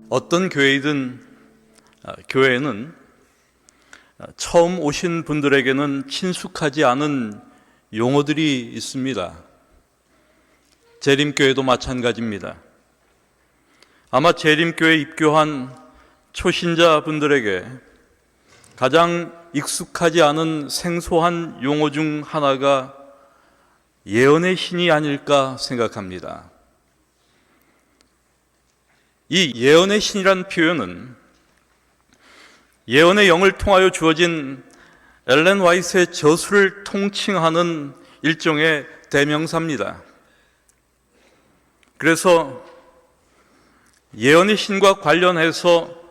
어떤 교회에는 처음 오신 분들에게는 친숙하지 않은 용어들이 있습니다. 재림교회도 마찬가지입니다. 아마 재림교회 입교한 초신자분들에게 가장 익숙하지 않은 생소한 용어 중 하나가 예언의 신이 아닐까 생각합니다. 이 예언의 신이란 표현은 예언의 영을 통하여 주어진 엘렌 화이트의 저술을 통칭하는 일종의 대명사입니다. 그래서 예언의 신과 관련해서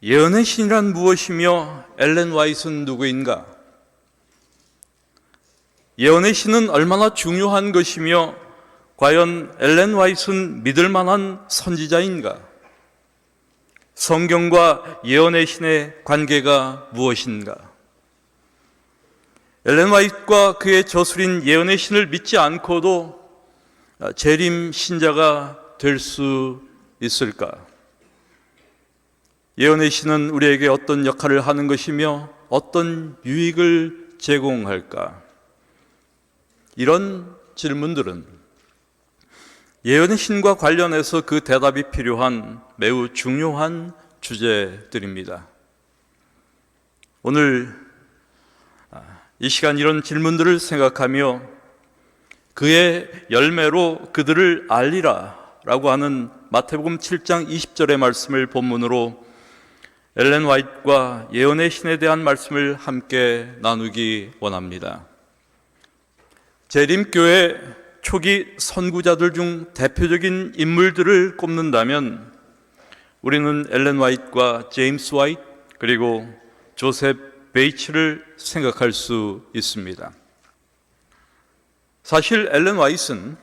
예언의 신이란 무엇이며 엘렌 화이트는 누구인가? 예언의 신은 얼마나 중요한 것이며 과연 엘렌 화이트는 믿을 만한 선지자인가? 성경과 예언의 신의 관계가 무엇인가? 엘렌 화이트가 그의 저술인 예언의 신을 믿지 않고도 재림 신자가 될 수 있을까? 예언의 신은 우리에게 어떤 역할을 하는 것이며 어떤 유익을 제공할까? 이런 질문들은 예언의 신과 관련해서 그 대답이 필요한 매우 중요한 주제들입니다. 오늘 이 시간 이런 질문들을 생각하며 그의 열매로 그들을 알리라 라고 하는 마태복음 7장 20절의 말씀을 본문으로 엘렌 화이트와 예언의 신에 대한 말씀을 함께 나누기 원합니다. 재림교회 초기 선구자들 중 대표적인 인물들을 꼽는다면 우리는 엘렌 화이트와 제임스 화이트 그리고 조셉 베이츠를 생각할 수 있습니다. 사실 엘렌 화이트는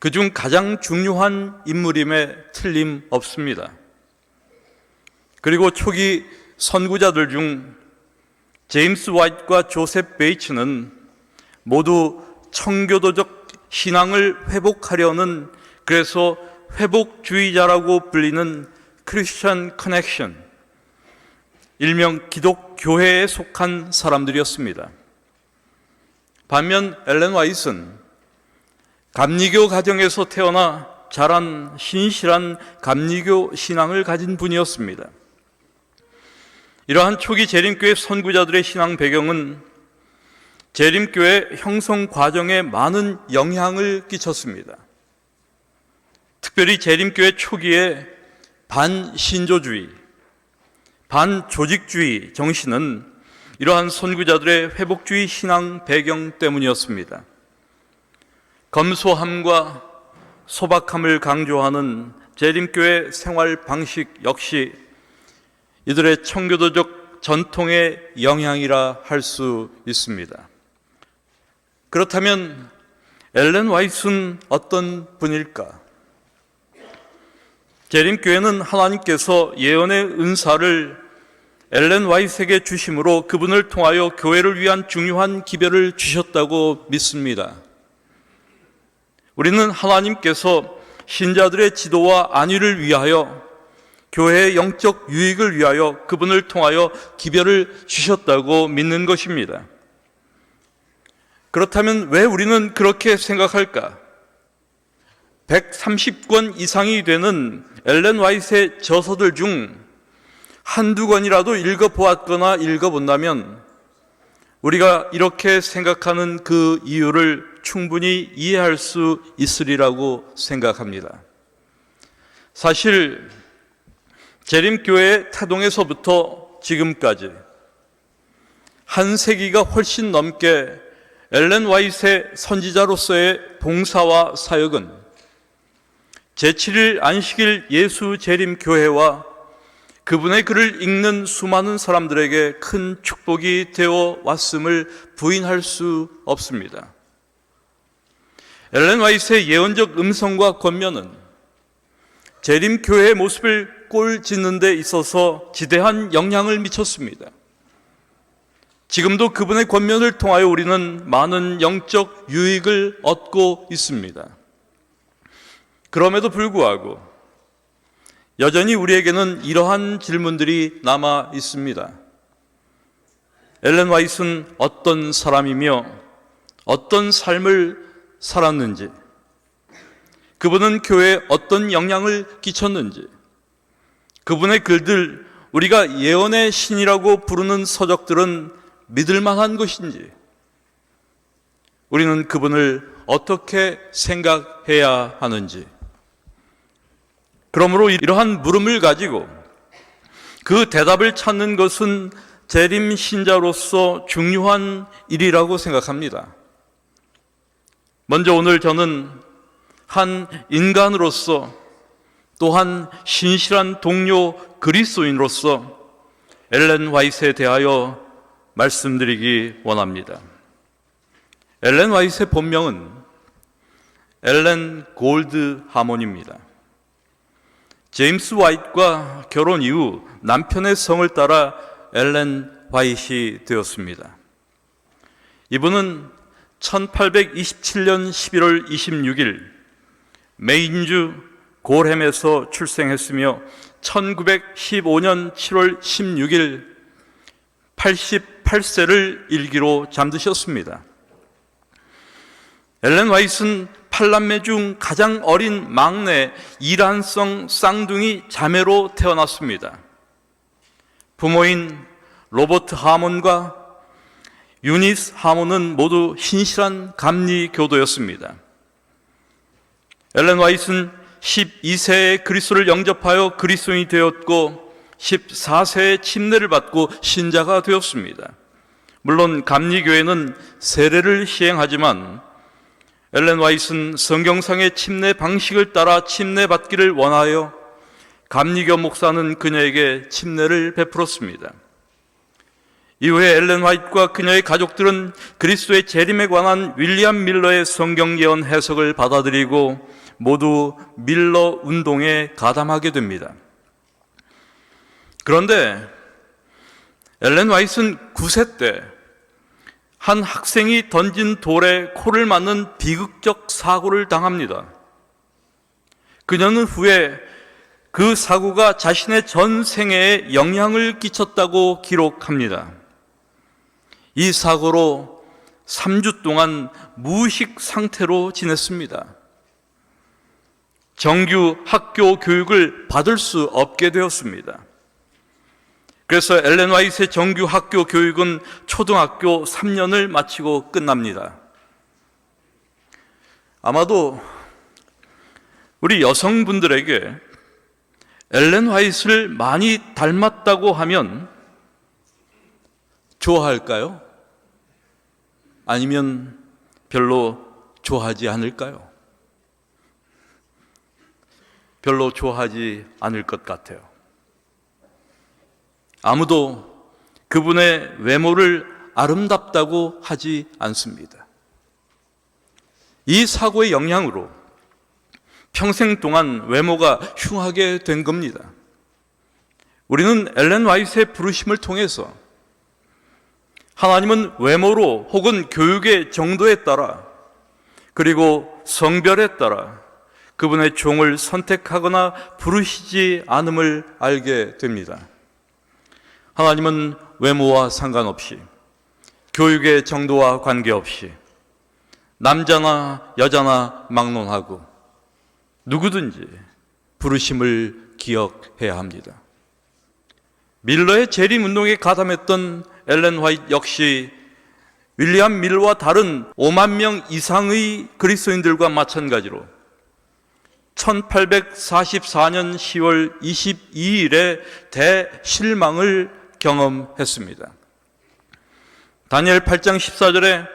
그중 가장 중요한 인물임에 틀림없습니다. 그리고 초기 선구자들 중 제임스 화이트와 조셉 베이츠는 모두 청교도적 신앙을 회복하려는, 그래서 회복주의자라고 불리는 크리스천 커넥션, 일명 기독교회에 속한 사람들이었습니다. 반면 엘렌 화이트는 감리교 가정에서 태어나 자란 신실한 감리교 신앙을 가진 분이었습니다. 이러한 초기 재림교회 선구자들의 신앙 배경은 재림교회 형성 과정에 많은 영향을 끼쳤습니다. 특별히 재림교회 초기에 반신조주의, 반조직주의 정신은 이러한 선구자들의 회복주의 신앙 배경 때문이었습니다. 검소함과 소박함을 강조하는 재림교회 생활 방식 역시 이들의 청교도적 전통의 영향이라 할 수 있습니다. 그렇다면 엘렌 화이트는 어떤 분일까? 재림교회는 하나님께서 예언의 은사를 엘렌 화이트에게 주심으로 그분을 통하여 교회를 위한 중요한 기별을 주셨다고 믿습니다. 우리는 하나님께서 신자들의 지도와 안위를 위하여, 교회의 영적 유익을 위하여 그분을 통하여 기별을 주셨다고 믿는 것입니다. 그렇다면 왜 우리는 그렇게 생각할까? 130권 이상이 되는 엘렌 화이트의 저서들 중 한두 권이라도 읽어보았거나 읽어본다면 우리가 이렇게 생각하는 그 이유를 충분히 이해할 수 있으리라고 생각합니다. 사실 재림교회 태동에서부터 지금까지 한 세기가 훨씬 넘게 엘렌 화이트의 선지자로서의 봉사와 사역은 제7일 안식일 예수 재림교회와 그분의 글을 읽는 수많은 사람들에게 큰 축복이 되어 왔음을 부인할 수 없습니다. 엘렌 화이트의 예언적 음성과 권면은 재림교회의 모습을 꼴 짓는 데 있어서 지대한 영향을 미쳤습니다. 지금도 그분의 권면을 통하여 우리는 많은 영적 유익을 얻고 있습니다. 그럼에도 불구하고 여전히 우리에게는 이러한 질문들이 남아 있습니다. 엘렌 화이트는 어떤 사람이며 어떤 삶을 살았는지, 그분은 교회에 어떤 영향을 끼쳤는지, 그분의 글들, 우리가 예언의 신이라고 부르는 서적들은 믿을 만한 것인지, 우리는 그분을 어떻게 생각해야 하는지, 그러므로 이러한 물음을 가지고 그 대답을 찾는 것은 재림 신자로서 중요한 일이라고 생각합니다. 먼저 오늘 저는 한 인간으로서, 또한 신실한 동료 그리스도인으로서 엘렌 화이트에 대하여 말씀드리기 원합니다. 엘렌 화이트의 본명은 엘렌 골드 하몬입니다. 제임스 화이트와 결혼 이후 남편의 성을 따라 엘렌 화이트이 되었습니다. 이분은 1827년 11월 26일 메인주 골햄에서 출생했으며 1915년 7월 16일 88세를 일기로 잠드셨습니다. 엘렌 화이트는 8남매 중 가장 어린 막내 이란성 쌍둥이 자매로 태어났습니다. 부모인 로버트 하몬과 유니스 하몬은 모두 신실한 감리교도였습니다. 엘렌 화이트는 12세에 그리스도를 영접하여 그리스도인이 되었고 14세에 침례를 받고 신자가 되었습니다. 물론 감리교회는 세례를 시행하지만 엘렌 화이트는 성경상의 침례 방식을 따라 침례받기를 원하여 감리교 목사는 그녀에게 침례를 베풀었습니다. 이후에 엘렌 화이트와 그녀의 가족들은 그리스도의 재림에 관한 윌리엄 밀러의 성경 예언 해석을 받아들이고 모두 밀러 운동에 가담하게 됩니다. 그런데 엘렌 화이트는 9세 때 한 학생이 던진 돌에 코를 맞는 비극적 사고를 당합니다. 그녀는 후에 그 사고가 자신의 전 생애에 영향을 끼쳤다고 기록합니다. 이 사고로 3주 동안 무의식 상태로 지냈습니다. 정규 학교 교육을 받을 수 없게 되었습니다. 그래서 엘렌 화이트의 정규 학교 교육은 초등학교 3년을 마치고 끝납니다. 아마도 우리 여성분들에게 엘렌 화이트를 많이 닮았다고 하면 좋아할까요? 아니면 별로 좋아하지 않을까요? 별로 좋아하지 않을 것 같아요. 아무도 그분의 외모를 아름답다고 하지 않습니다. 이 사고의 영향으로 평생 동안 외모가 흉하게 된 겁니다. 우리는 엘렌 화이트의 부르심을 통해서 하나님은 외모로 혹은 교육의 정도에 따라 그리고 성별에 따라 그분의 종을 선택하거나 부르시지 않음을 알게 됩니다. 하나님은 외모와 상관없이, 교육의 정도와 관계없이 남자나 여자나 막론하고 누구든지 부르심을 기억해야 합니다. 밀러의 재림운동에 가담했던 엘렌 화이트 역시 윌리엄 밀러와 다른 5만 명 이상의 그리스도인들과 마찬가지로 1844년 10월 22일에 대실망을 경험했습니다. 다니엘 8장 14절에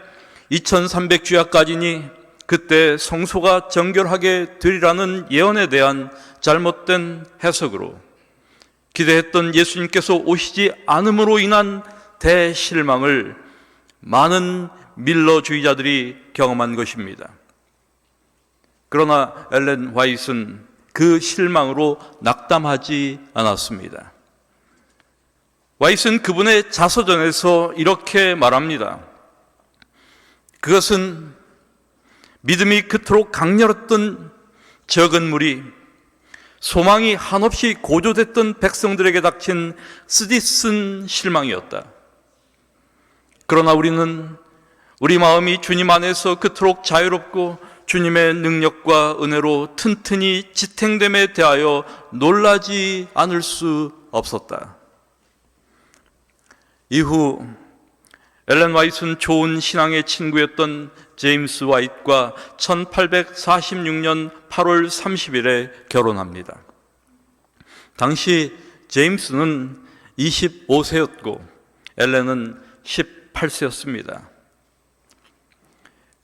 2300주야까지니 그때 성소가 정결하게 되리라는 예언에 대한 잘못된 해석으로 기대했던 예수님께서 오시지 않음으로 인한 대실망을 많은 밀러주의자들이 경험한 것입니다. 그러나 엘렌 화이트는 그 실망으로 낙담하지 않았습니다. 와이스는 그분의 자서전에서 이렇게 말합니다. 그것은 믿음이 그토록 강렬했던 적은 무리, 소망이 한없이 고조됐던 백성들에게 닥친 쓰디쓴 실망이었다. 그러나 우리는 우리 마음이 주님 안에서 그토록 자유롭고 주님의 능력과 은혜로 튼튼히 지탱됨에 대하여 놀라지 않을 수 없었다. 이후 엘렌 와이트는 좋은 신앙의 친구였던 제임스 와이트와 1846년 8월 30일에 결혼합니다. 당시 제임스는 25세였고 엘렌은 18세였습니다.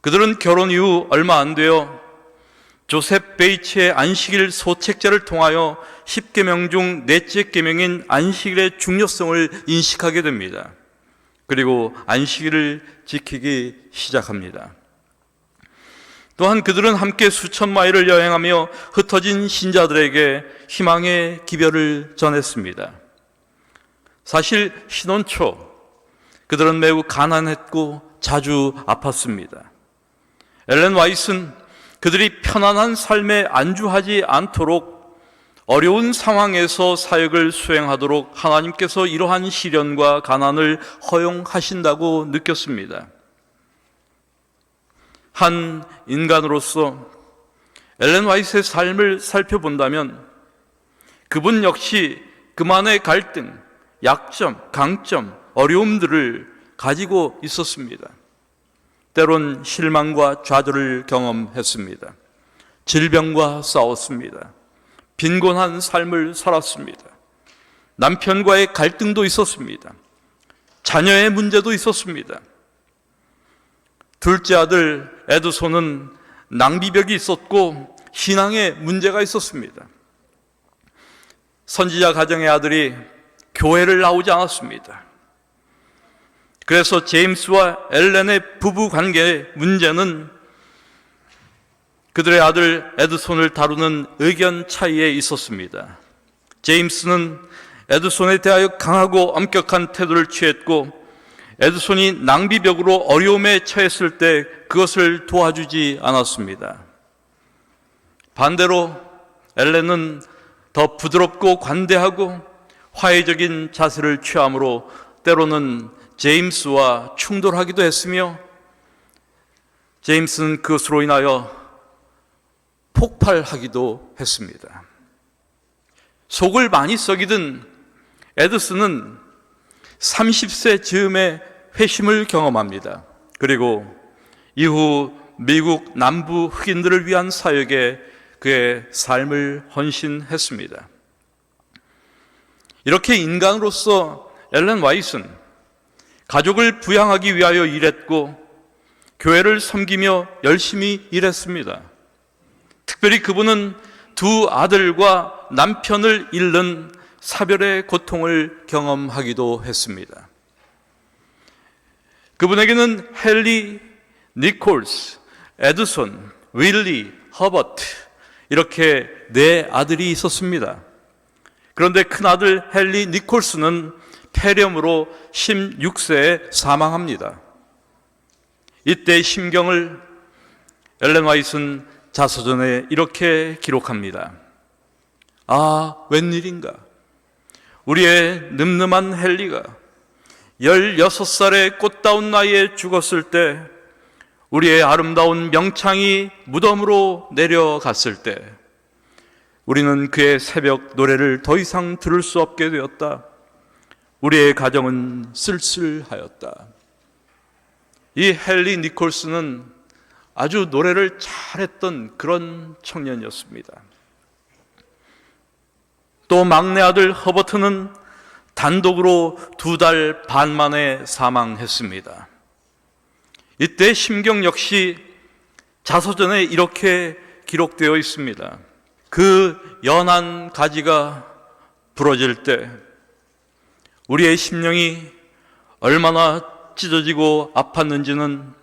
그들은 결혼 이후 얼마 안 되어 조셉 베이츠의 안식일 소책자를 통하여 10계명 중 넷째 계명인 안식일의 중요성을 인식하게 됩니다. 그리고 안식일을 지키기 시작합니다. 또한 그들은 함께 수천 마일을 여행하며 흩어진 신자들에게 희망의 기별을 전했습니다. 사실 신혼 초 그들은 매우 가난했고 자주 아팠습니다. 엘렌 와이트는 그들이 편안한 삶에 안주하지 않도록 어려운 상황에서 사역을 수행하도록 하나님께서 이러한 시련과 가난을 허용하신다고 느꼈습니다. 한 인간으로서 엘렌 와이트의 삶을 살펴본다면 그분 역시 그만의 갈등, 약점, 강점, 어려움들을 가지고 있었습니다. 때론 실망과 좌절을 경험했습니다. 질병과 싸웠습니다. 빈곤한 삶을 살았습니다. 남편과의 갈등도 있었습니다. 자녀의 문제도 있었습니다. 둘째 아들 에드손은 낭비벽이 있었고 신앙에 문제가 있었습니다. 선지자 가정의 아들이 교회를 나오지 않았습니다. 그래서 제임스와 엘렌의 부부 관계의 문제는 그들의 아들 에드손을 다루는 의견 차이에 있었습니다. 제임스는 에드손에 대하여 강하고 엄격한 태도를 취했고 에드손이 낭비벽으로 어려움에 처했을 때 그것을 도와주지 않았습니다. 반대로 엘렌은 더 부드럽고 관대하고 화해적인 자세를 취함으로 때로는 제임스와 충돌하기도 했으며 제임스는 그것으로 인하여 폭발하기도 했습니다. 속을 많이 썩이던 에드슨은 30세 즈음에 회심을 경험합니다. 그리고 이후 미국 남부 흑인들을 위한 사역에 그의 삶을 헌신했습니다. 이렇게 인간으로서 엘렌 와이트는 가족을 부양하기 위하여 일했고 교회를 섬기며 열심히 일했습니다. 특별히 그분은 두 아들과 남편을 잃는 사별의 고통을 경험하기도 했습니다. 그분에게는 헨리, 니콜스, 에드손, 윌리, 허버트 이렇게 네 아들이 있었습니다. 그런데 큰아들 헨리 니콜스는 폐렴으로 16세에 사망합니다. 이때 심경을 엘렌 와이트는 자서전에 이렇게 기록합니다. 아, 웬일인가? 우리의 늠름한 헨리가 16살의 꽃다운 나이에 죽었을 때 우리의 아름다운 명창이 무덤으로 내려갔을 때 우리는 그의 새벽 노래를 더 이상 들을 수 없게 되었다. 우리의 가정은 쓸쓸하였다. 이 헨리 니콜스는 아주 노래를 잘했던 그런 청년이었습니다. 또 막내 아들 허버트는 단독으로 2달 반 만에 사망했습니다. 이때 심경 역시 자서전에 이렇게 기록되어 있습니다. 그 연한 가지가 부러질 때 우리의 심령이 얼마나 찢어지고 아팠는지는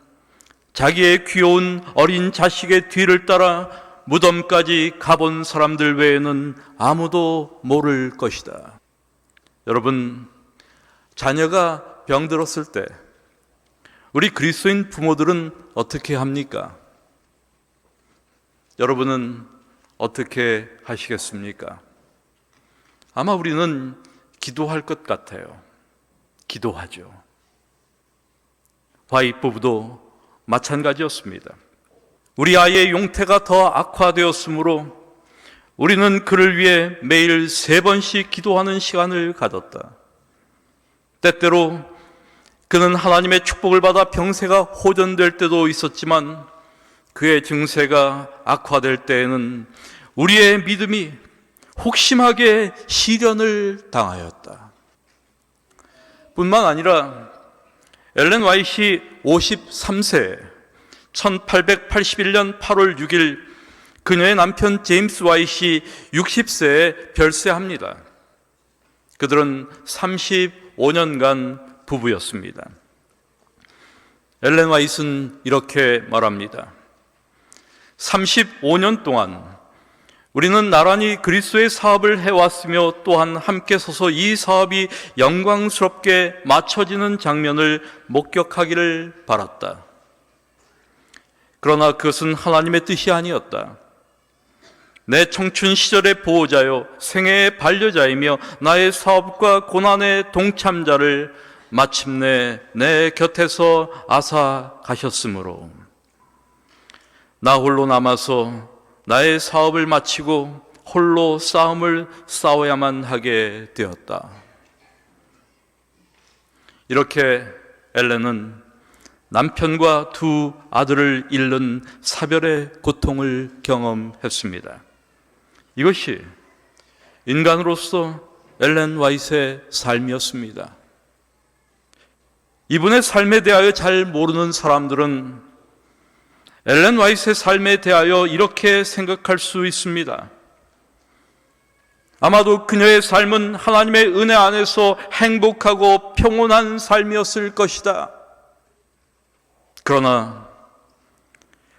자기의 귀여운 어린 자식의 뒤를 따라 무덤까지 가본 사람들 외에는 아무도 모를 것이다. 여러분, 자녀가 병들었을 때 우리 그리스도인 부모들은 어떻게 합니까? 여러분은 어떻게 하시겠습니까? 아마 우리는 기도할 것 같아요. 기도하죠. 화이트 부부도 마찬가지였습니다. 우리 아이의 용태가 더 악화되었으므로 우리는 그를 위해 매일 3번씩 기도하는 시간을 가졌다. 때때로 그는 하나님의 축복을 받아 병세가 호전될 때도 있었지만 그의 증세가 악화될 때에는 우리의 믿음이 혹심하게 시련을 당하였다. 뿐만 아니라 엘렌 화이트이 53세 1881년 8월 6일 그녀의 남편 제임스 화이트이 60세에 별세합니다. 그들은 35년간 부부였습니다. 엘렌 화이트는 이렇게 말합니다. 35년 동안 우리는 나란히 그리스도의 사업을 해왔으며 또한 함께 서서 이 사업이 영광스럽게 마쳐지는 장면을 목격하기를 바랐다. 그러나 그것은 하나님의 뜻이 아니었다. 내 청춘 시절의 보호자요 생애의 반려자이며 나의 사업과 고난의 동참자를 마침내 내 곁에서 앗아 가셨으므로 나 홀로 남아서 나의 사업을 마치고 홀로 싸움을 싸워야만 하게 되었다. 이렇게 엘렌은 남편과 2 아들을 잃는 사별의 고통을 경험했습니다. 이것이 인간으로서 엘렌 화이트의 삶이었습니다. 이분의 삶에 대하여 잘 모르는 사람들은 엘렌 화이트의 삶에 대하여 이렇게 생각할 수 있습니다. 아마도 그녀의 삶은 하나님의 은혜 안에서 행복하고 평온한 삶이었을 것이다. 그러나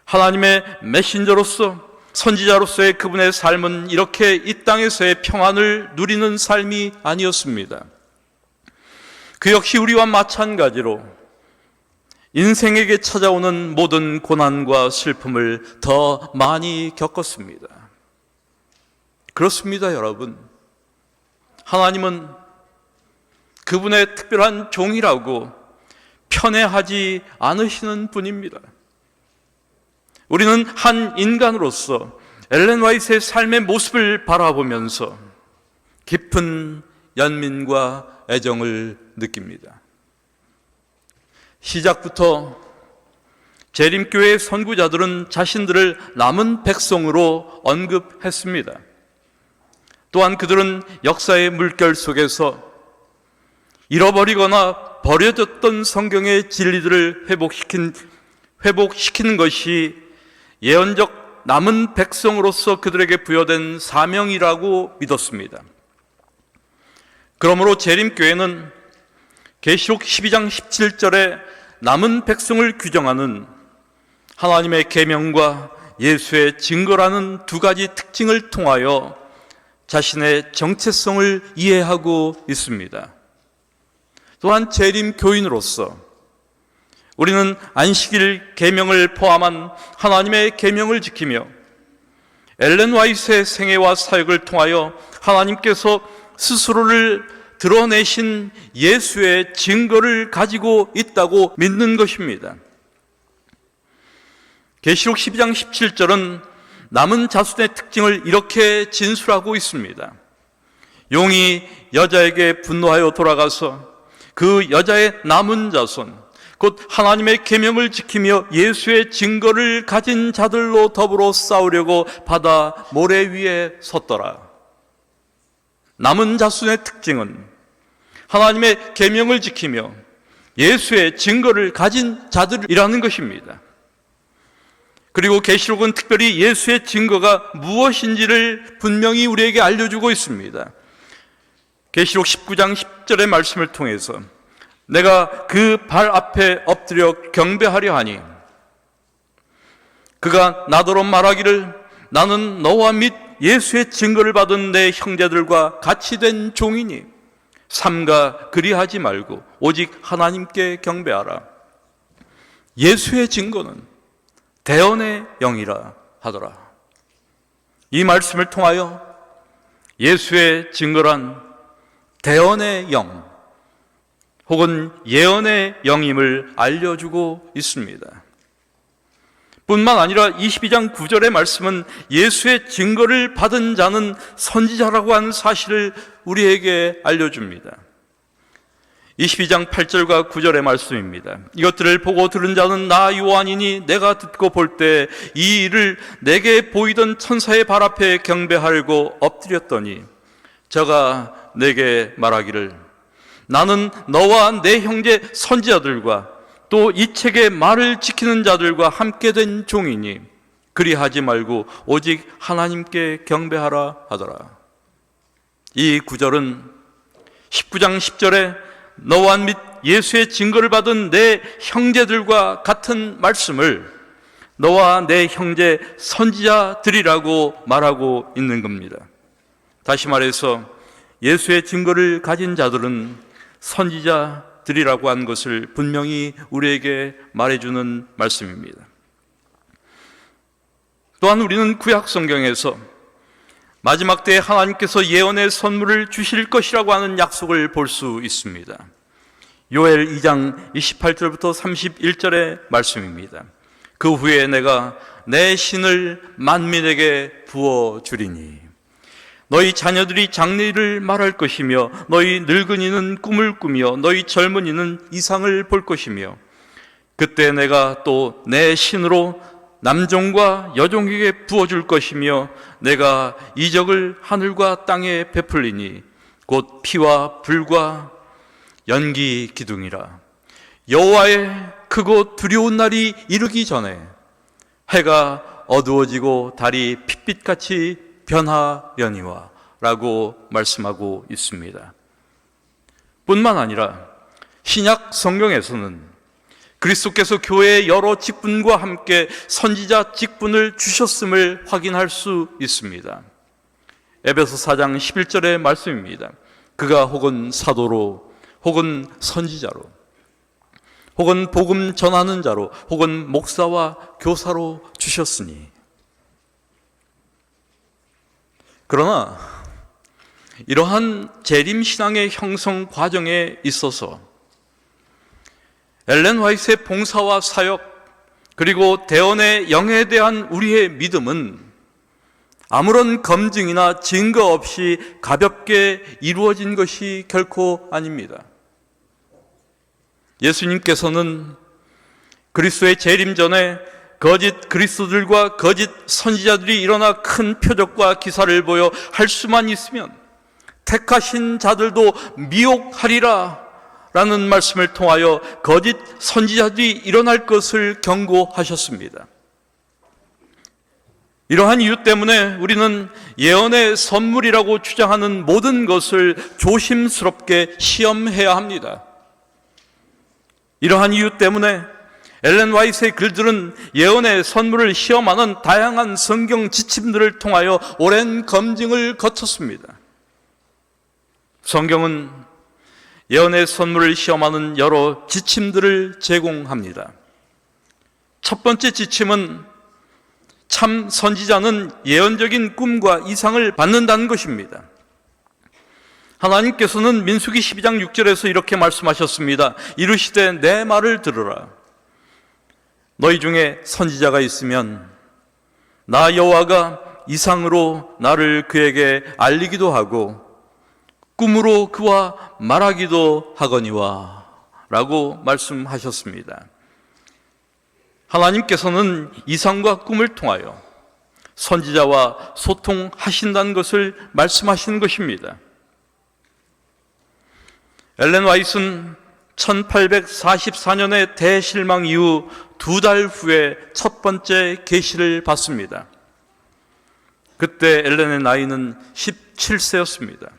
하나님의 메신저로서 선지자로서의 그분의 삶은 이렇게 이 땅에서의 평안을 누리는 삶이 아니었습니다. 그 역시 우리와 마찬가지로 인생에게 찾아오는 모든 고난과 슬픔을 더 많이 겪었습니다. 그렇습니다, 여러분. 하나님은 그분의 특별한 종이라고 편애하지 않으시는 분입니다. 우리는 한 인간으로서 엘렌 화이트의 삶의 모습을 바라보면서 깊은 연민과 애정을 느낍니다. 시작부터 재림교회의 선구자들은 자신들을 남은 백성으로 언급했습니다. 또한 그들은 역사의 물결 속에서 잃어버리거나 버려졌던 성경의 진리들을 회복시키는 것이 예언적 남은 백성으로서 그들에게 부여된 사명이라고 믿었습니다. 그러므로 재림교회는 계시록 12장 17절에 남은 백성을 규정하는 하나님의 계명과 예수의 증거라는 2가지 특징을 통하여 자신의 정체성을 이해하고 있습니다. 또한 재림교인으로서 우리는 안식일 계명을 포함한 하나님의 계명을 지키며 엘렌 화이트의 생애와 사역을 통하여 하나님께서 스스로를 드러내신 예수의 증거를 가지고 있다고 믿는 것입니다. 계시록 12장 17절은 남은 자손의 특징을 이렇게 진술하고 있습니다. 용이 여자에게 분노하여 돌아가서 그 여자의 남은 자손, 곧 하나님의 계명을 지키며 예수의 증거를 가진 자들로 더불어 싸우려고 바다 모래 위에 섰더라. 남은 자손의 특징은 하나님의 계명을 지키며 예수의 증거를 가진 자들이라는 것입니다. 그리고 계시록은 특별히 예수의 증거가 무엇인지를 분명히 우리에게 알려주고 있습니다. 계시록 19장 10절의 말씀을 통해서 내가 그 발 앞에 엎드려 경배하려 하니 그가 나더러 말하기를 나는 너와 및 예수의 증거를 받은 내 형제들과 같이 된 종이니 삼가 그리하지 말고 오직 하나님께 경배하라. 예수의 증거는 대언의 영이라 하더라. 이 말씀을 통하여 예수의 증거란 대언의 영 혹은 예언의 영임을 알려주고 있습니다. 뿐만 아니라 22장 9절의 말씀은 예수의 증거를 받은 자는 선지자라고 하는 사실을 우리에게 알려줍니다. 22장 8절과 9절의 말씀입니다. 이것들을 보고 들은 자는 나 요한이니 내가 듣고 볼 때 이 일을 내게 보이던 천사의 발 앞에 경배하려고 엎드렸더니 저가 내게 말하기를 나는 너와 내 형제 선지자들과 또 이 책의 말을 지키는 자들과 함께 된 종이니 그리하지 말고 오직 하나님께 경배하라 하더라. 이 구절은 19장 10절에 너와 및 예수의 증거를 받은 내 형제들과 같은 말씀을 너와 내 형제 선지자들이라고 말하고 있는 겁니다. 다시 말해서 예수의 증거를 가진 자들은 선지자들이라고 한 것을 분명히 우리에게 말해주는 말씀입니다. 또한 우리는 구약 성경에서 마지막 때에 하나님께서 예언의 선물을 주실 것이라고 하는 약속을 볼 수 있습니다. 요엘 2장 28절부터 31절의 말씀입니다. 그 후에 내가 내 신을 만민에게 부어주리니 너희 자녀들이 장래일을 말할 것이며 너희 늙은이는 꿈을 꾸며 너희 젊은이는 이상을 볼 것이며 그때 내가 또 내 신으로 남종과 여종에게 부어줄 것이며 내가 이적을 하늘과 땅에 베풀리니 곧 피와 불과 연기 기둥이라. 여호와의 크고 두려운 날이 이르기 전에 해가 어두워지고 달이 핏빛같이 변하려니와 라고 말씀하고 있습니다. 뿐만 아니라 신약 성경에서는 그리스도께서 교회의 여러 직분과 함께 선지자 직분을 주셨음을 확인할 수 있습니다. 에베소 4장 11절의 말씀입니다. 그가 혹은 사도로 혹은 선지자로 혹은 복음 전하는 자로 혹은 목사와 교사로 주셨으니. 그러나 이러한 재림신앙의 형성 과정에 있어서 엘렌 화이트의 봉사와 사역 그리고 대언의 영에 대한 우리의 믿음은 아무런 검증이나 증거 없이 가볍게 이루어진 것이 결코 아닙니다. 예수님께서는 그리스도의 재림 전에 거짓 그리스도들과 거짓 선지자들이 일어나 큰 표적과 기사를 보여 할 수만 있으면 택하신 자들도 미혹하리라 라는 말씀을 통하여 거짓 선지자들이 일어날 것을 경고하셨습니다. 이러한 이유 때문에 우리는 예언의 선물이라고 주장하는 모든 것을 조심스럽게 시험해야 합니다. 이러한 이유 때문에 엘렌 화이트의 글들은 예언의 선물을 시험하는 다양한 성경 지침들을 통하여 오랜 검증을 거쳤습니다. 성경은 예언의 선물을 시험하는 여러 지침들을 제공합니다. 첫 번째 지침은 참 선지자는 예언적인 꿈과 이상을 받는다는 것입니다. 하나님께서는 민수기 12장 6절에서 이렇게 말씀하셨습니다. 이르시되 내 말을 들으라. 너희 중에 선지자가 있으면 나 여호와가 이상으로 나를 그에게 알리기도 하고 꿈으로 그와 말하기도 하거니와 라고 말씀하셨습니다. 하나님께서는 이상과 꿈을 통하여 선지자와 소통하신다는 것을 말씀하시는 것입니다. 엘렌 화이트는 1844년의 대실망 이후 2달 후에 첫 번째 계시를 받습니다. 그때 엘렌의 나이는 17세였습니다.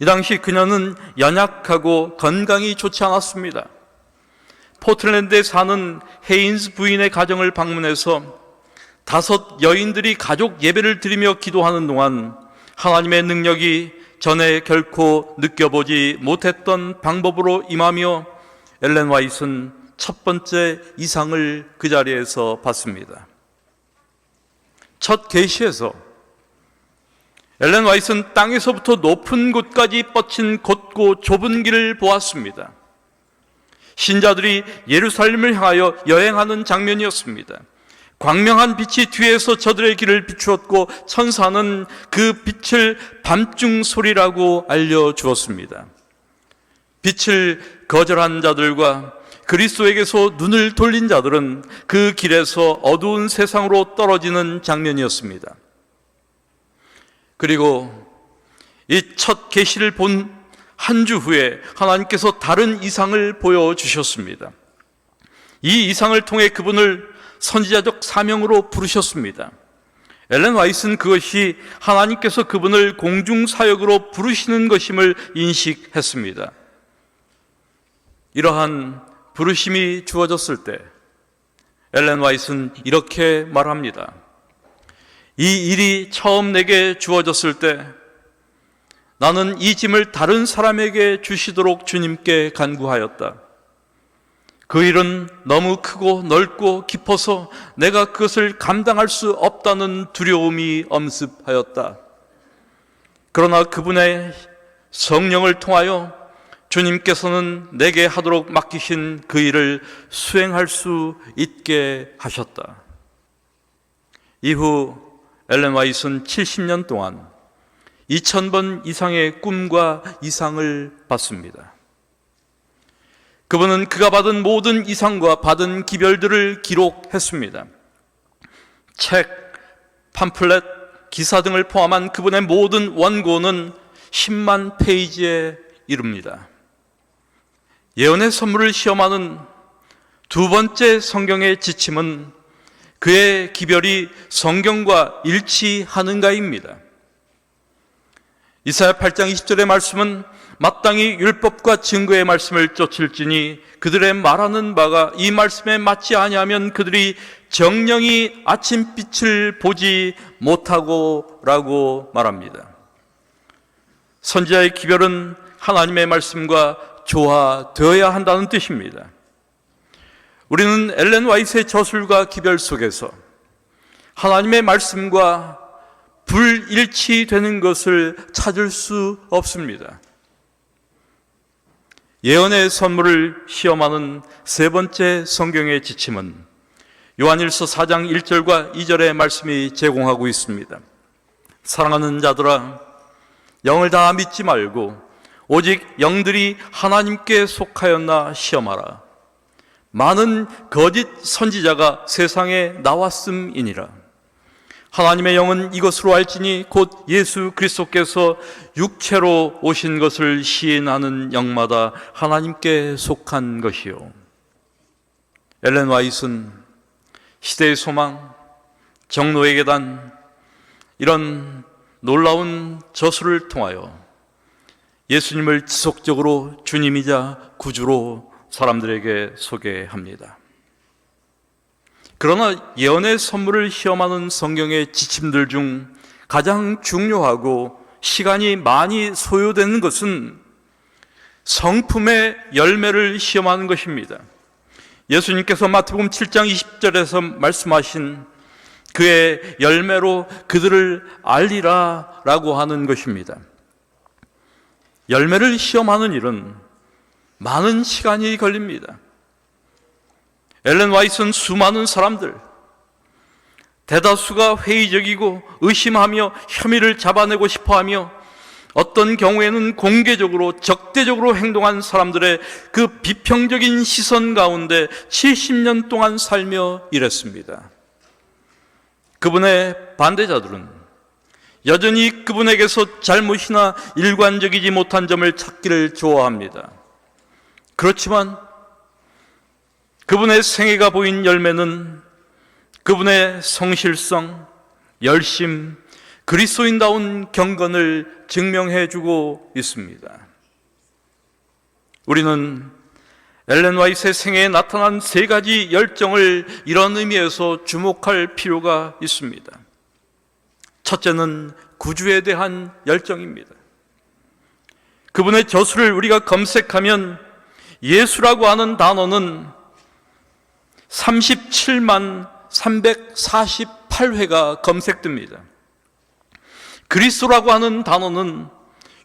이 당시 그녀는 연약하고 건강이 좋지 않았습니다. 포틀랜드에 사는 헤인스 부인의 가정을 방문해서 5 여인들이 가족 예배를 드리며 기도하는 동안 하나님의 능력이 전에 결코 느껴보지 못했던 방법으로 임하며 엘렌 화이트는 첫 번째 이상을 그 자리에서 받습니다. 첫 계시에서 엘렌 화이트는 땅에서부터 높은 곳까지 뻗친 곧고 좁은 길을 보았습니다. 신자들이 예루살렘을 향하여 여행하는 장면이었습니다. 광명한 빛이 뒤에서 저들의 길을 비추었고 천사는 그 빛을 밤중 소리라고 알려주었습니다. 빛을 거절한 자들과 그리스도에게서 눈을 돌린 자들은 그 길에서 어두운 세상으로 떨어지는 장면이었습니다. 그리고 이 첫 계시를 본 한 주 후에 하나님께서 다른 이상을 보여주셨습니다. 이 이상을 통해 그분을 선지자적 사명으로 부르셨습니다. 엘렌 화이트는 그것이 하나님께서 그분을 공중사역으로 부르시는 것임을 인식했습니다. 이러한 부르심이 주어졌을 때 엘렌 화이트는 이렇게 말합니다. 이 일이 처음 내게 주어졌을 때 나는 이 짐을 다른 사람에게 주시도록 주님께 간구하였다. 그 일은 너무 크고 넓고 깊어서 내가 그것을 감당할 수 없다는 두려움이 엄습하였다. 그러나 그분의 성령을 통하여 주님께서는 내게 하도록 맡기신 그 일을 수행할 수 있게 하셨다. 이후 엘렌 화이트는 70년 동안 2000번 이상의 꿈과 이상을 받습니다. 그분은 그가 받은 모든 이상과 받은 기별들을 기록했습니다. 책, 팜플렛, 기사 등을 포함한 그분의 모든 원고는 10만 페이지에 이릅니다. 예언의 선물을 시험하는 두 번째 성경의 지침은 그의 기별이 성경과 일치하는가입니다. 이사야 8장 20절의 말씀은 마땅히 율법과 증거의 말씀을 쫓을지니 그들의 말하는 바가 이 말씀에 맞지 아니하면 그들이 정령이 아침빛을 보지 못하고 라고 말합니다. 선지자의 기별은 하나님의 말씀과 조화되어야 한다는 뜻입니다. 우리는 엘렌 화이트의 저술과 기별 속에서 하나님의 말씀과 불일치되는 것을 찾을 수 없습니다. 예언의 선물을 시험하는 세 번째 성경의 지침은 요한일서 4장 1절과 2절의 말씀이 제공하고 있습니다. 사랑하는 자들아, 영을 다 믿지 말고 오직 영들이 하나님께 속하였나 시험하라. 많은 거짓 선지자가 세상에 나왔음이니라. 하나님의 영은 이것으로 알지니 곧 예수 그리스도께서 육체로 오신 것을 시인하는 영마다 하나님께 속한 것이요. 엘렌 화이트는 시대의 소망, 정노의 계단, 이런 놀라운 저술을 통하여 예수님을 지속적으로 주님이자 구주로 사람들에게 소개합니다. 그러나 예언의 선물을 시험하는 성경의 지침들 중 가장 중요하고 시간이 많이 소요되는 것은 성품의 열매를 시험하는 것입니다. 예수님께서 마태복음 7장 20절에서 말씀하신 그의 열매로 그들을 알리라 라고 하는 것입니다. 열매를 시험하는 일은 많은 시간이 걸립니다. 엘렌 화이트는 수많은 사람들, 대다수가 회의적이고 의심하며 혐의를 잡아내고 싶어하며 어떤 경우에는 공개적으로 적대적으로 행동한 사람들의 그 비평적인 시선 가운데 70년 동안 살며 일했습니다. 그분의 반대자들은 여전히 그분에게서 잘못이나 일관적이지 못한 점을 찾기를 좋아합니다. 그렇지만 그분의 생애가 보인 열매는 그분의 성실성, 열심, 그리스도인다운 경건을 증명해주고 있습니다. 우리는 엘렌 화이트의 생애에 나타난 세 가지 열정을 이런 의미에서 주목할 필요가 있습니다. 첫째는 구주에 대한 열정입니다. 그분의 저수를 우리가 검색하면 예수라고 하는 단어는 37만 348회가 검색됩니다. 그리스도라고 하는 단어는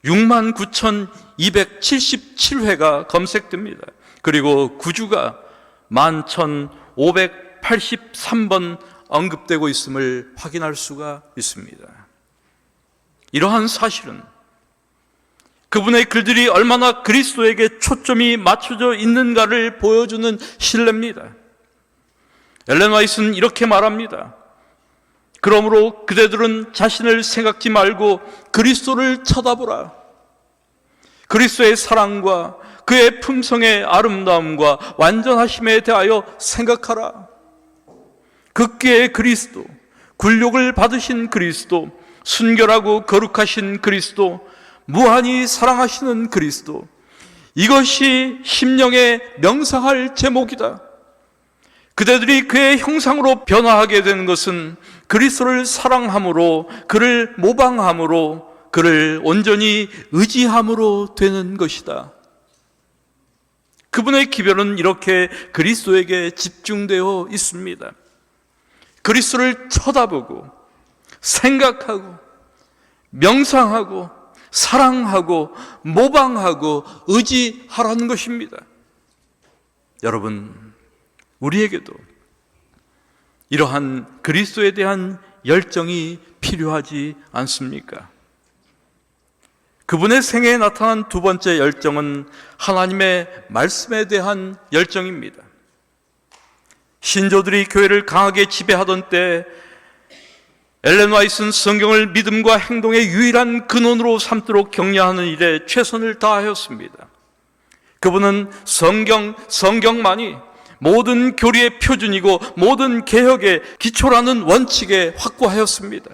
6만 9,277회가 검색됩니다. 그리고 구주가 11,583번 언급되고 있음을 확인할 수가 있습니다. 이러한 사실은 그분의 글들이 얼마나 그리스도에게 초점이 맞춰져 있는가를 보여주는 신뢰입니다. 엘렌 화이트는 이렇게 말합니다. 그러므로 그대들은 자신을 생각지 말고 그리스도를 쳐다보라. 그리스도의 사랑과 그의 품성의 아름다움과 완전하심에 대하여 생각하라. 극계의 그리스도, 굴욕을 받으신 그리스도, 순결하고 거룩하신 그리스도, 무한히 사랑하시는 그리스도, 이것이 심령에 명상할 제목이다. 그대들이 그의 형상으로 변화하게 되는 것은 그리스도를 사랑함으로, 그를 모방함으로, 그를 온전히 의지함으로 되는 것이다. 그분의 기별은 이렇게 그리스도에게 집중되어 있습니다. 그리스도를 쳐다보고 생각하고 명상하고 사랑하고 모방하고 의지하라는 것입니다. 여러분, 우리에게도 이러한 그리스도에 대한 열정이 필요하지 않습니까? 그분의 생애에 나타난 두 번째 열정은 하나님의 말씀에 대한 열정입니다. 신조들이 교회를 강하게 지배하던 때 엘렌 화이트는 성경을 믿음과 행동의 유일한 근원으로 삼도록 격려하는 일에 최선을 다하였습니다. 그분은 성경만이 모든 교리의 표준이고 모든 개혁의 기초라는 원칙에 확고하였습니다.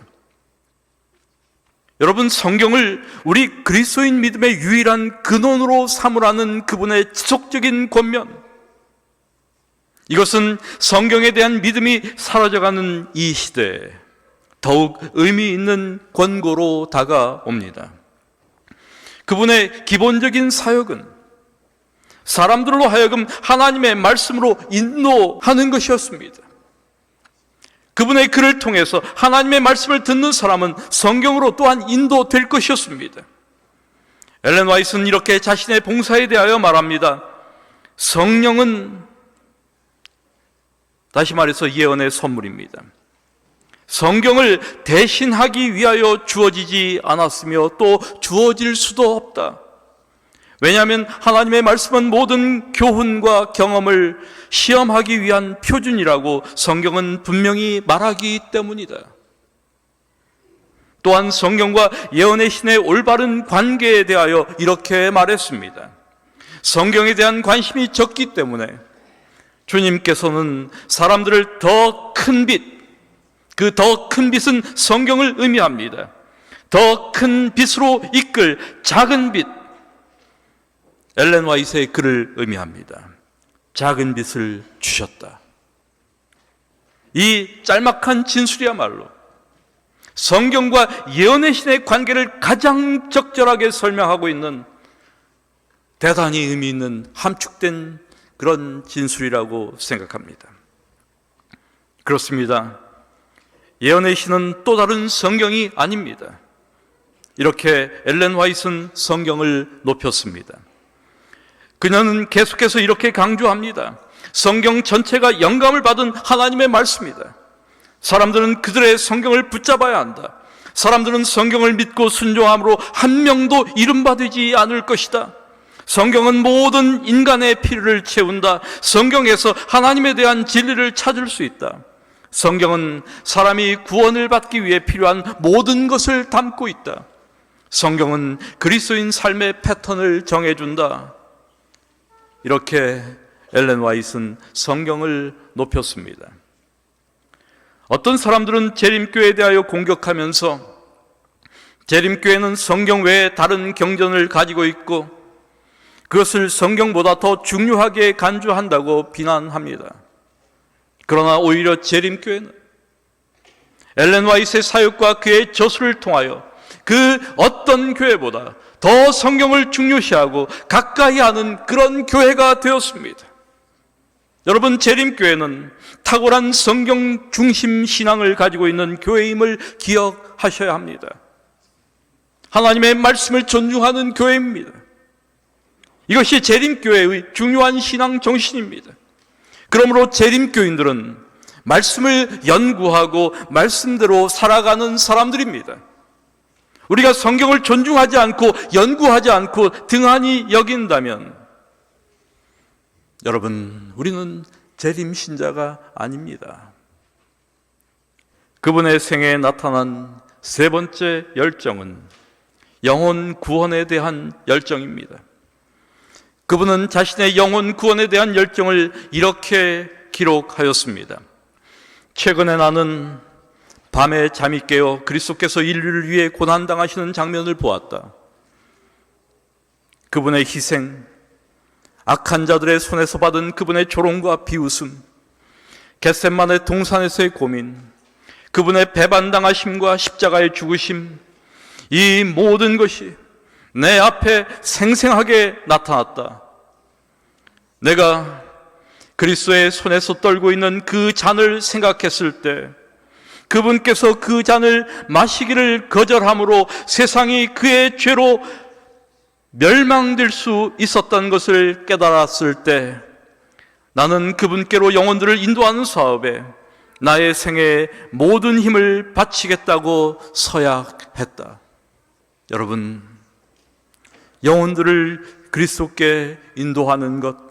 여러분, 성경을 우리 그리스도인 믿음의 유일한 근원으로 삼으라는 그분의 지속적인 권면, 이것은 성경에 대한 믿음이 사라져가는 이 시대에 더욱 의미 있는 권고로 다가옵니다. 그분의 기본적인 사역은 사람들로 하여금 하나님의 말씀으로 인도하는 것이었습니다. 그분의 글을 통해서 하나님의 말씀을 듣는 사람은 성경으로 또한 인도될 것이었습니다. 엘렌 화이트는 이렇게 자신의 봉사에 대하여 말합니다. 성령은, 다시 말해서 예언의 선물입니다. 성경을 대신하기 위하여 주어지지 않았으며 또 주어질 수도 없다. 왜냐하면 하나님의 말씀은 모든 교훈과 경험을 시험하기 위한 표준이라고 성경은 분명히 말하기 때문이다. 또한 성경과 예언의 신의 올바른 관계에 대하여 이렇게 말했습니다. 성경에 대한 관심이 적기 때문에 주님께서는 사람들을 더 큰 빛, 그 더 큰 빛은 성경을 의미합니다. 더 큰 빛으로 이끌 작은 빛, 엘렌 화이트의 글을 의미합니다. 작은 빛을 주셨다. 이 짤막한 진술이야말로 성경과 예언의 신의 관계를 가장 적절하게 설명하고 있는 대단히 의미 있는 함축된 그런 진술이라고 생각합니다. 그렇습니다. 예언의 신은 또 다른 성경이 아닙니다. 이렇게 엘렌 화이트는 성경을 높였습니다. 그녀는 계속해서 이렇게 강조합니다. 성경 전체가 영감을 받은 하나님의 말씀이다. 사람들은 그들의 성경을 붙잡아야 한다. 사람들은 성경을 믿고 순종함으로 한 명도 이름받지 않을 것이다. 성경은 모든 인간의 필요를 채운다. 성경에서 하나님에 대한 진리를 찾을 수 있다. 성경은 사람이 구원을 받기 위해 필요한 모든 것을 담고 있다. 성경은 그리스도인 삶의 패턴을 정해준다. 이렇게 엘렌 화이트는 성경을 높였습니다. 어떤 사람들은 재림교회에 대하여 공격하면서 재림교회는 성경 외에 다른 경전을 가지고 있고 그것을 성경보다 더 중요하게 간주한다고 비난합니다. 그러나 오히려 재림교회는 엘렌 화이트의 사역과 그의 저술을 통하여 그 어떤 교회보다 더 성경을 중요시하고 가까이 하는 그런 교회가 되었습니다. 여러분, 재림교회는 탁월한 성경 중심 신앙을 가지고 있는 교회임을 기억하셔야 합니다. 하나님의 말씀을 존중하는 교회입니다. 이것이 재림교회의 중요한 신앙 정신입니다. 그러므로 재림교인들은 말씀을 연구하고 말씀대로 살아가는 사람들입니다. 우리가 성경을 존중하지 않고 연구하지 않고 등한히 여긴다면 여러분, 우리는 재림신자가 아닙니다. 그분의 생애에 나타난 세 번째 열정은 영혼 구원에 대한 열정입니다. 그분은 자신의 영혼 구원에 대한 열정을 이렇게 기록하였습니다. 최근에 나는 밤에 잠이 깨어 그리스도께서 인류를 위해 고난당하시는 장면을 보았다. 그분의 희생, 악한 자들의 손에서 받은 그분의 조롱과 비웃음, 겟세마네 동산에서의 고민, 그분의 배반당하심과 십자가의 죽으심, 이 모든 것이 내 앞에 생생하게 나타났다. 내가 그리스도의 손에서 떨고 있는 그 잔을 생각했을 때 그분께서 그 잔을 마시기를 거절함으로 세상이 그의 죄로 멸망될 수 있었던 것을 깨달았을 때 나는 그분께로 영혼들을 인도하는 사업에 나의 생애의 모든 힘을 바치겠다고 서약했다. 여러분, 영혼들을 그리스도께 인도하는 것,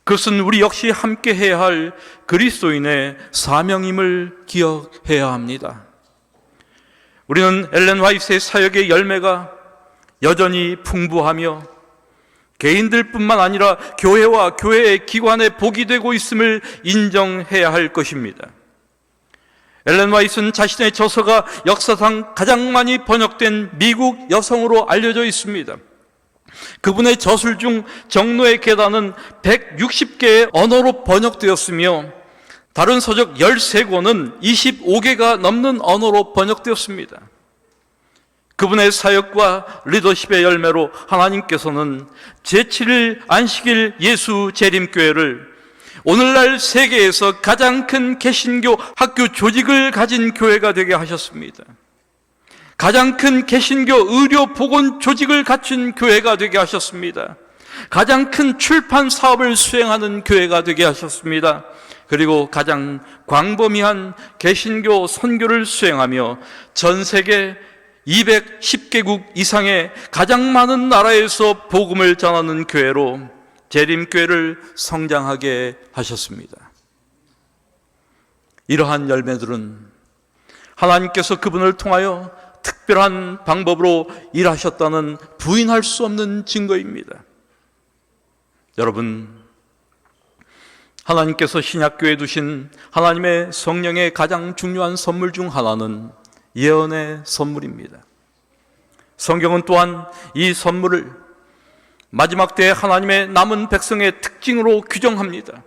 그것은 우리 역시 함께 해야 할 그리스도인의 사명임을 기억해야 합니다. 우리는 엘렌 화이트의 사역의 열매가 여전히 풍부하며 개인들뿐만 아니라 교회와 교회의 기관에 복이 되고 있음을 인정해야 할 것입니다. 엘렌 화이트는 자신의 저서가 역사상 가장 많이 번역된 미국 여성으로 알려져 있습니다. 그분의 저술 중 정노의 계단은 160개의 언어로 번역되었으며 다른 서적 13권은 25개가 넘는 언어로 번역되었습니다. 그분의 사역과 리더십의 열매로 하나님께서는 제7일 안식일 예수 재림교회를 오늘날 세계에서 가장 큰 개신교 학교 조직을 가진 교회가 되게 하셨습니다. 가장 큰 개신교 의료 보건 조직을 갖춘 교회가 되게 하셨습니다. 가장 큰 출판 사업을 수행하는 교회가 되게 하셨습니다. 그리고 가장 광범위한 개신교 선교를 수행하며 전 세계 210개국 이상의 가장 많은 나라에서 복음을 전하는 교회로 재림교회를 성장하게 하셨습니다. 이러한 열매들은 하나님께서 그분을 통하여 특별한 방법으로 일하셨다는 부인할 수 없는 증거입니다. 여러분, 하나님께서 신약교회에 두신 하나님의 성령의 가장 중요한 선물 중 하나는 예언의 선물입니다. 성경은 또한 이 선물을 마지막 때에 하나님의 남은 백성의 특징으로 규정합니다.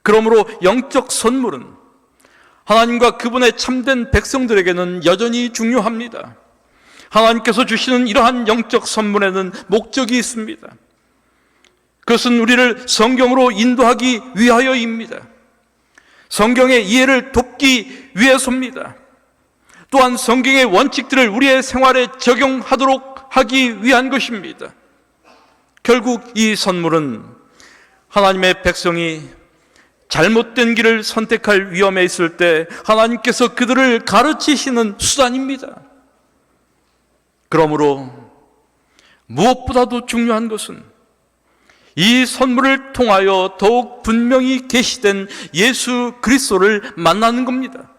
그러므로 영적 선물은 하나님과 그분의 참된 백성들에게는 여전히 중요합니다. 하나님께서 주시는 이러한 영적 선물에는 목적이 있습니다. 그것은 우리를 성경으로 인도하기 위하여입니다. 성경의 이해를 돕기 위해서입니다. 또한 성경의 원칙들을 우리의 생활에 적용하도록 하기 위한 것입니다. 결국 이 선물은 하나님의 백성이 잘못된 길을 선택할 위험에 있을 때 하나님께서 그들을 가르치시는 수단입니다. 그러므로 무엇보다도 중요한 것은 이 선물을 통하여 더욱 분명히 계시된 예수 그리스도를 만나는 겁니다.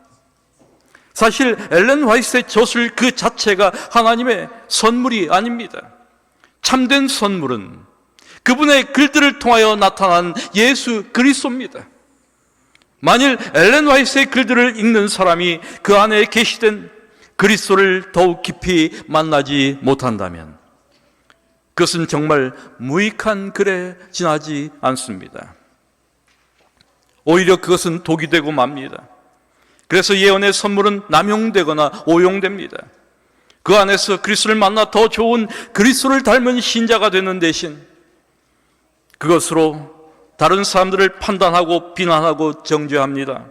사실 엘렌 화이트의 저술 그 자체가 하나님의 선물이 아닙니다. 참된 선물은 그분의 글들을 통하여 나타난 예수 그리스도입니다. 만일 엘렌 화이트의 글들을 읽는 사람이 그 안에 계시된 그리스도를 더욱 깊이 만나지 못한다면 그것은 정말 무익한 글에 지나지 않습니다. 오히려 그것은 독이 되고 맙니다. 그래서 예언의 선물은 남용되거나 오용됩니다. 그 안에서 그리스도를 만나 더 좋은 그리스도를 닮은 신자가 되는 대신 그것으로 다른 사람들을 판단하고 비난하고 정죄합니다.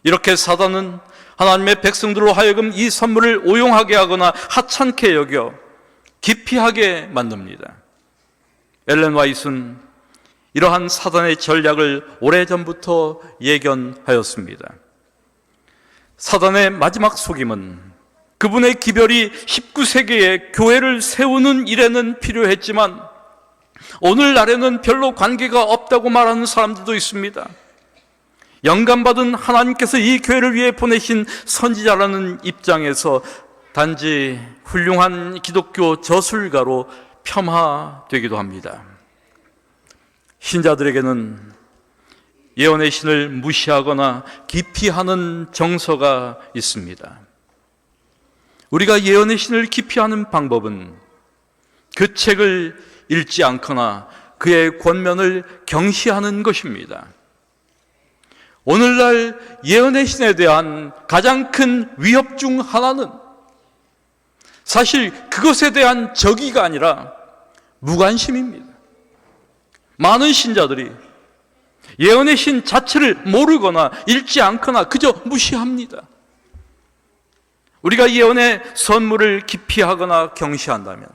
이렇게 사단은 하나님의 백성들로 하여금 이 선물을 오용하게 하거나 하찮게 여겨 기피하게 만듭니다. 엘렌 화이트는 이러한 사단의 전략을 오래전부터 예견하였습니다. 사단의 마지막 속임은 그분의 기별이 19세기에 교회를 세우는 일에는 필요했지만 오늘날에는 별로 관계가 없다고 말하는 사람들도 있습니다. 영감받은 하나님께서 이 교회를 위해 보내신 선지자라는 입장에서 단지 훌륭한 기독교 저술가로 폄하되기도 합니다. 신자들에게는 예언의 신을 무시하거나 기피하는 정서가 있습니다. 우리가 예언의 신을 기피하는 방법은 그 책을 읽지 않거나 그의 권면을 경시하는 것입니다. 오늘날 예언의 신에 대한 가장 큰 위협 중 하나는 사실 그것에 대한 적의가 아니라 무관심입니다. 많은 신자들이 예언의 신 자체를 모르거나 읽지 않거나 그저 무시합니다. 우리가 예언의 선물을 기피하거나 경시한다면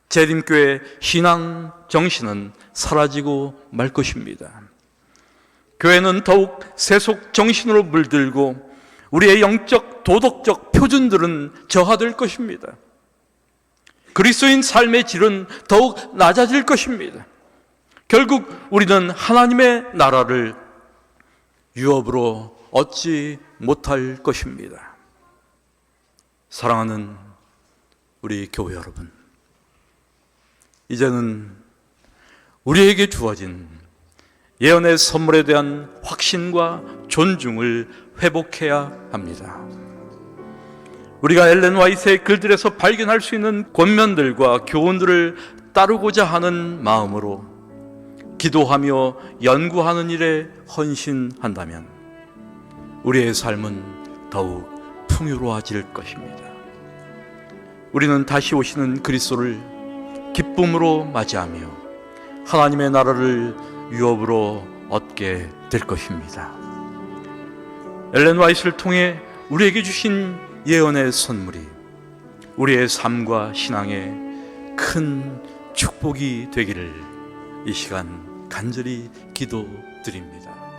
재림교회 신앙 정신은 사라지고 말 것입니다. 교회는 더욱 세속 정신으로 물들고 우리의 영적 도덕적 표준들은 저하될 것입니다. 그리스도인 삶의 질은 더욱 낮아질 것입니다. 결국 우리는 하나님의 나라를 유업으로 얻지 못할 것입니다. 사랑하는 우리 교회 여러분, 이제는 우리에게 주어진 예언의 선물에 대한 확신과 존중을 회복해야 합니다. 우리가 엘렌 화이트의 글들에서 발견할 수 있는 권면들과 교훈들을 따르고자 하는 마음으로 기도하며 연구하는 일에 헌신한다면 우리의 삶은 더욱 풍요로워질 것입니다. 우리는 다시 오시는 그리스도를 기쁨으로 맞이하며 하나님의 나라를 유업으로 얻게 될 것입니다. 엘렌 화이트를 통해 우리에게 주신 예언의 선물이 우리의 삶과 신앙에 큰 축복이 되기를 이 시간 간절히 기도드립니다.